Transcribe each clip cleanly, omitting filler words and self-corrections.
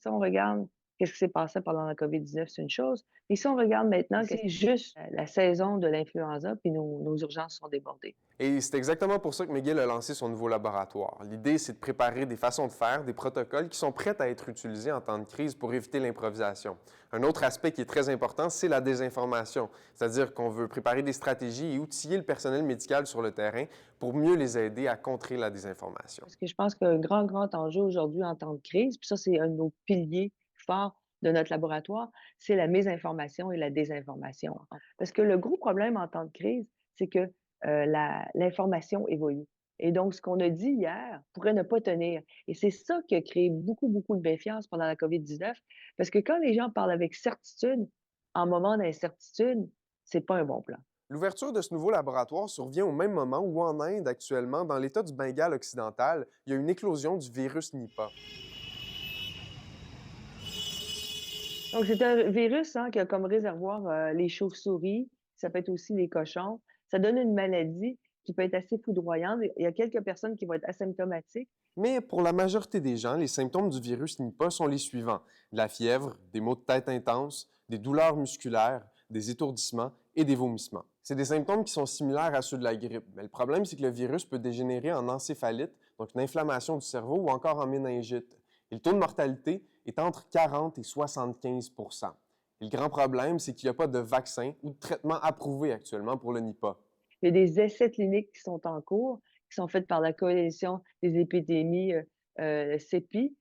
Si on regarde qu'est-ce qui s'est passé pendant la COVID-19, c'est une chose, mais si on regarde maintenant que c'est juste la saison de l'influenza, puis nos urgences sont débordées. Et c'est exactement pour ça que McGill a lancé son nouveau laboratoire. L'idée, c'est de préparer des façons de faire, des protocoles qui sont prêts à être utilisés en temps de crise pour éviter l'improvisation. Un autre aspect qui est très important, c'est la désinformation, c'est-à-dire qu'on veut préparer des stratégies et outiller le personnel médical sur le terrain pour mieux les aider à contrer la désinformation. Parce que je pense qu'un grand enjeu aujourd'hui en temps de crise, puis ça, c'est un de nos piliers forts de notre laboratoire, c'est la mésinformation et la désinformation. Parce que le gros problème en temps de crise, c'est que l'information évolue. Et donc, ce qu'on a dit hier pourrait ne pas tenir. Et c'est ça qui a créé beaucoup de méfiance pendant la COVID-19. Parce que quand les gens parlent avec certitude, en moment d'incertitude, c'est pas un bon plan. L'ouverture de ce nouveau laboratoire survient au même moment où en Inde, actuellement, dans l'État du Bengale occidental, il y a une éclosion du virus Nipah. Donc, c'est un virus hein, qui a comme réservoir les chauves-souris, ça peut être aussi les cochons. Ça donne une maladie qui peut être assez foudroyante. Il y a quelques personnes qui vont être asymptomatiques. Mais pour la majorité des gens, les symptômes du virus Nipah sont les suivants: de la fièvre, des maux de tête intenses, des douleurs musculaires, des étourdissements et des vomissements. C'est des symptômes qui sont similaires à ceux de la grippe, mais le problème, c'est que le virus peut dégénérer en encéphalite, donc une inflammation du cerveau, ou encore en méningite. Et le taux de mortalité est entre 40 et 75 Et le grand problème, c'est qu'il n'y a pas de vaccin ou de traitement approuvé actuellement pour le Nipah. Il y a des essais cliniques qui sont en cours, qui sont faits par la Coalition des épidémies CEPI,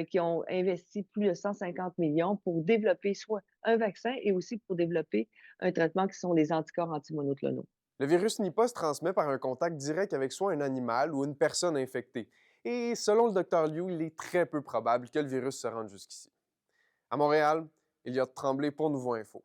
qui ont investi plus de 150 millions pour développer soit un vaccin et aussi pour développer un traitement qui sont les anticorps antimonoclonaux. Le virus Nipah se transmet par un contact direct avec soit un animal ou une personne infectée. Et selon le Dr Liu, il est très peu probable que le virus se rende jusqu'ici. À Montréal, il y a Tremblay pour Nouveau Info.